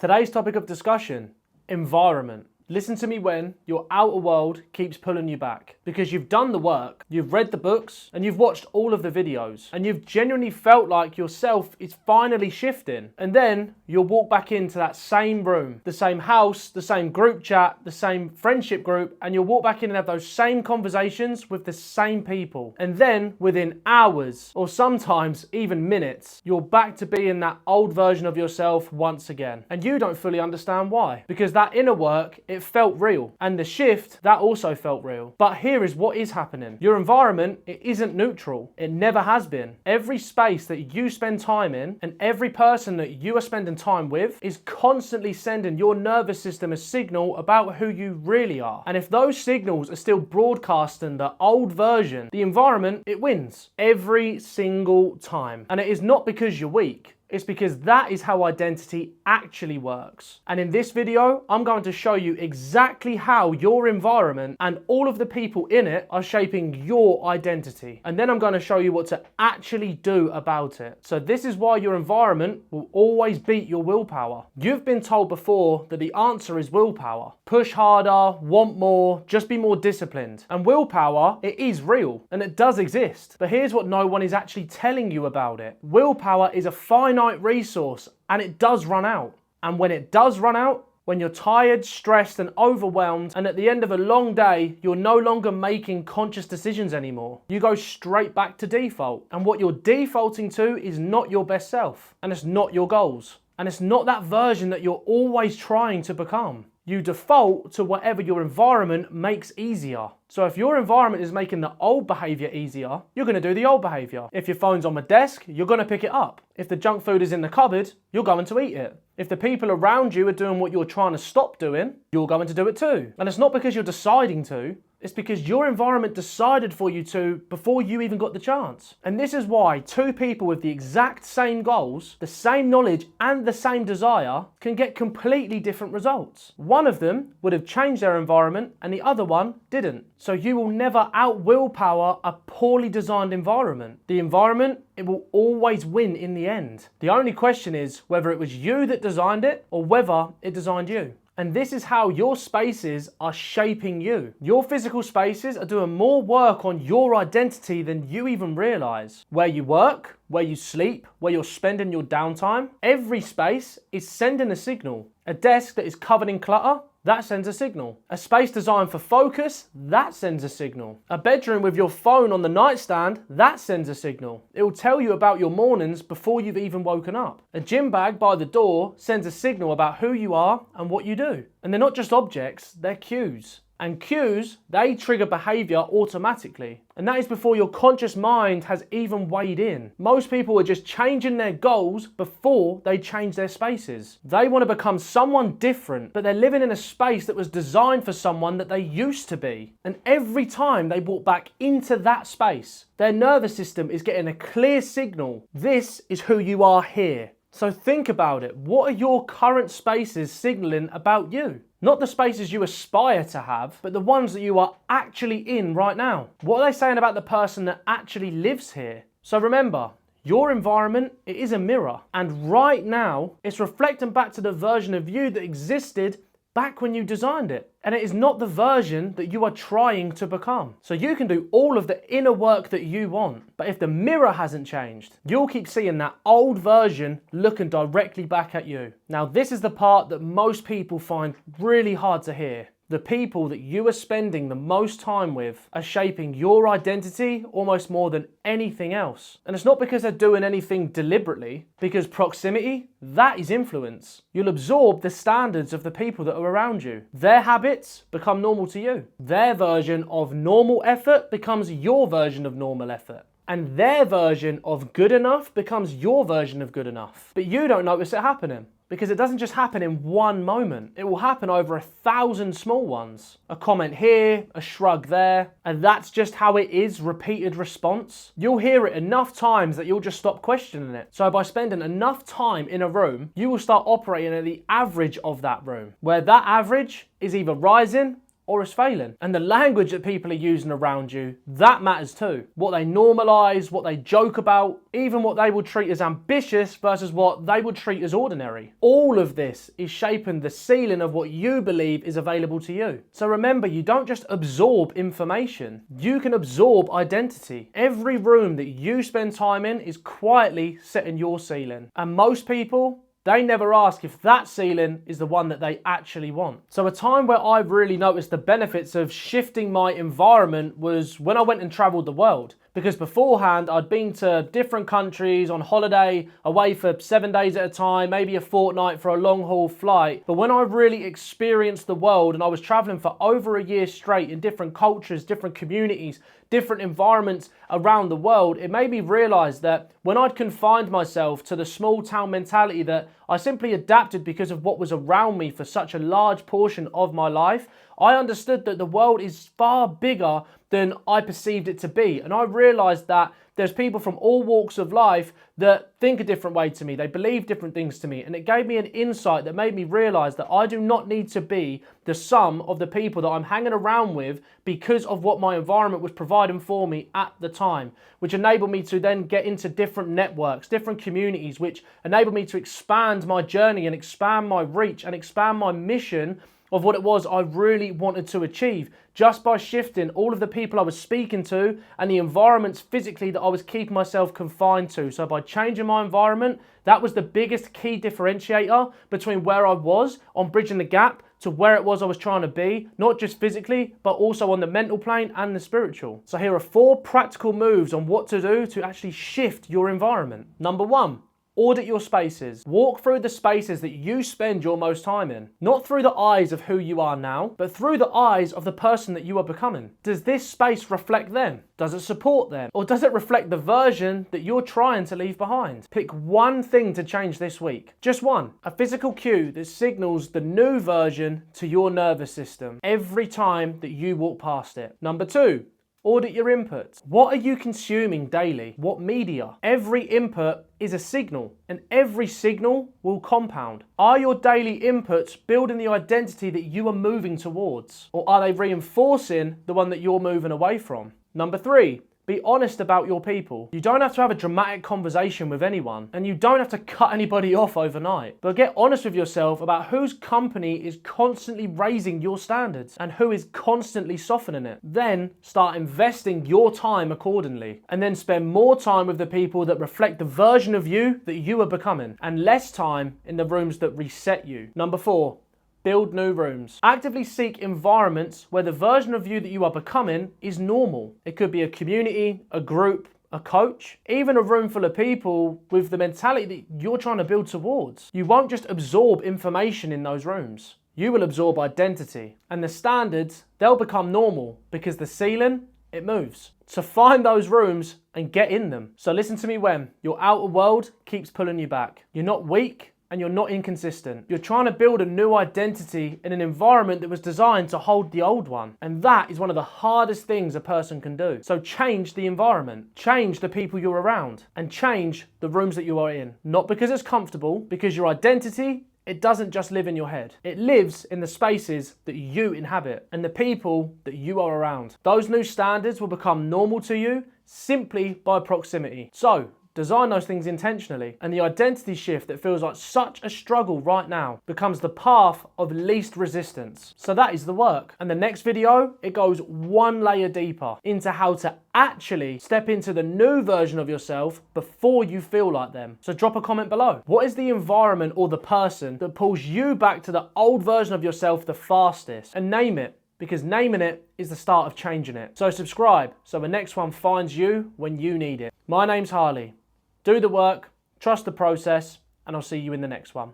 Today's topic of discussion, environment. Listen to me when your outer world keeps pulling you back. Because you've done the work, you've read the books, and you've watched all of the videos, and you've genuinely felt like yourself is finally shifting. And then you'll walk back into that same room, the same house, the same group chat, the same friendship group, and you'll walk back in and have those same conversations with the same people. And then within hours, or sometimes even minutes, you're back to being that old version of yourself once again. And you don't fully understand why. Because that inner work, it felt real. And the shift, that also felt real. But here is what is happening. Your environment, it isn't neutral. It never has been. Every space that you spend time in and every person that you are spending time with is constantly sending your nervous system a signal about who you really are. And if those signals are still broadcasting the old version, the environment, it wins every single time. And it is not because you're weak. It's because that is how identity actually works. And in this video, I'm going to show you exactly how your environment and all of the people in it are shaping your identity. And then I'm going to show you what to actually do about it. So this is why your environment will always beat your willpower. You've been told before that the answer is willpower. Push harder, want more, just be more disciplined. And willpower, it is real and it does exist. But here's what no one is actually telling you about it. Willpower is a finite resource and it does run out. And when it does run out, when you're tired, stressed and overwhelmed, and at the end of a long day, you're no longer making conscious decisions anymore. You go straight back to default. And what you're defaulting to is not your best self. And it's not your goals. And it's not that version that you're always trying to become. You default to whatever your environment makes easier. So if your environment is making the old behavior easier, you're going to do the old behavior. If your phone's on the desk, you're going to pick it up. If the junk food is in the cupboard, you're going to eat it. If the people around you are doing what you're trying to stop doing, you're going to do it too. And it's not because you're deciding to, it's because your environment decided for you to before you even got the chance. And this is why two people with the exact same goals, the same knowledge and the same desire can get completely different results. One of them would have changed their environment and the other one didn't. So you will never out-willpower a poorly designed environment. The environment, it will always win in the end. The only question is whether it was you that designed it or whether it designed you. And this is how your spaces are shaping you. Your physical spaces are doing more work on your identity than you even realize. Where you work, where you sleep, where you're spending your downtime, every space is sending a signal. A desk that is covered in clutter, that sends a signal. A space designed for focus, that sends a signal. A bedroom with your phone on the nightstand, that sends a signal. It will tell you about your mornings before you've even woken up. A gym bag by the door sends a signal about who you are and what you do. And they're not just objects, they're cues. And cues, they trigger behavior automatically. And that is before your conscious mind has even weighed in. Most people are just changing their goals before they change their spaces. They want to become someone different, but they're living in a space that was designed for someone that they used to be. And every time they walk back into that space, their nervous system is getting a clear signal. This is who you are here. So think about it. What are your current spaces signaling about you? Not the spaces you aspire to have, but the ones that you are actually in right now. What are they saying about the person that actually lives here? So remember, your environment, it is a mirror. And right now, it's reflecting back to the version of you that existed back when you designed it. And it is not the version that you are trying to become. So you can do all of the inner work that you want, but if the mirror hasn't changed, you'll keep seeing that old version looking directly back at you. Now, this is the part that most people find really hard to hear. The people that you are spending the most time with are shaping your identity almost more than anything else. And it's not because they're doing anything deliberately, because proximity, that is influence. You'll absorb the standards of the people that are around you. Their habits become normal to you. Their version of normal effort becomes your version of normal effort. And their version of good enough becomes your version of good enough. But you don't notice it happening. Because it doesn't just happen in one moment. It will happen over 1,000 small ones. A comment here, a shrug there, and that's just how it is, repeated response. You'll hear it enough times that you'll just stop questioning it. So by spending enough time in a room, you will start operating at the average of that room, where that average is either rising or is failing. And the language that people are using around you, that matters too. What they normalize, what they joke about, even what they will treat as ambitious versus what they would treat as ordinary. All of this is shaping the ceiling of what you believe is available to you. So remember, you don't just absorb information, you can absorb identity. Every room that you spend time in is quietly setting your ceiling. And most people, they never ask if that ceiling is the one that they actually want. So a time where I've really noticed the benefits of shifting my environment was when I went and traveled the world. Because beforehand, I'd been to different countries on holiday, away for 7 days at a time, maybe a fortnight for a long haul flight. But when I really experienced the world and I was traveling for over a year straight in different cultures, different communities, different environments around the world, it made me realize that when I'd confined myself to the small town mentality that I simply adapted because of what was around me for such a large portion of my life, I understood that the world is far bigger than I perceived it to be. And I realized that there's people from all walks of life that think a different way to me. They believe different things to me. And it gave me an insight that made me realize that I do not need to be the sum of the people that I'm hanging around with because of what my environment was providing for me at the time, which enabled me to then get into different networks, different communities, which enabled me to expand my journey and expand my reach and expand my mission of what it was I really wanted to achieve, just by shifting all of the people I was speaking to and the environments physically that I was keeping myself confined to. So by changing my environment, that was the biggest key differentiator between where I was on bridging the gap to where it was I was trying to be, not just physically, but also on the mental plane and the spiritual. So here are 4 practical moves on what to do to actually shift your environment. Number 1, audit your spaces. Walk through the spaces that you spend your most time in. Not through the eyes of who you are now, but through the eyes of the person that you are becoming. Does this space reflect them? Does it support them? Or does it reflect the version that you're trying to leave behind? Pick one thing to change this week. Just one. A physical cue that signals the new version to your nervous system every time that you walk past it. Number 2. Audit your inputs. What are you consuming daily? What media? Every input is a signal, and every signal will compound. Are your daily inputs building the identity that you are moving towards? Or are they reinforcing the one that you're moving away from? Number 3. Be honest about your people. You don't have to have a dramatic conversation with anyone, and you don't have to cut anybody off overnight. But get honest with yourself about whose company is constantly raising your standards and who is constantly softening it. Then start investing your time accordingly, and then spend more time with the people that reflect the version of you that you are becoming, and less time in the rooms that reset you. Number 4. Build new rooms. Actively seek environments where the version of you that you are becoming is normal. It could be a community, a group, a coach, even a room full of people with the mentality that you're trying to build towards. You won't just absorb information in those rooms. You will absorb identity. And the standards, they'll become normal because the ceiling, it moves. So find those rooms and get in them. So listen to me when your outer world keeps pulling you back. You're not weak, and you're not inconsistent. You're trying to build a new identity in an environment that was designed to hold the old one. And that is one of the hardest things a person can do. So change the environment, change the people you're around, and change the rooms that you are in. Not because it's comfortable, because your identity, it doesn't just live in your head. It lives in the spaces that you inhabit and the people that you are around. Those new standards will become normal to you simply by proximity. So design those things intentionally, and the identity shift that feels like such a struggle right now becomes the path of least resistance. So that is the work. And the next video, it goes one layer deeper into how to actually step into the new version of yourself before you feel like them. So drop a comment below. What is the environment or the person that pulls you back to the old version of yourself the fastest? And name it, because naming it is the start of changing it. So subscribe so the next one finds you when you need it. My name's Harley. Do the work, trust the process, and I'll see you in the next one.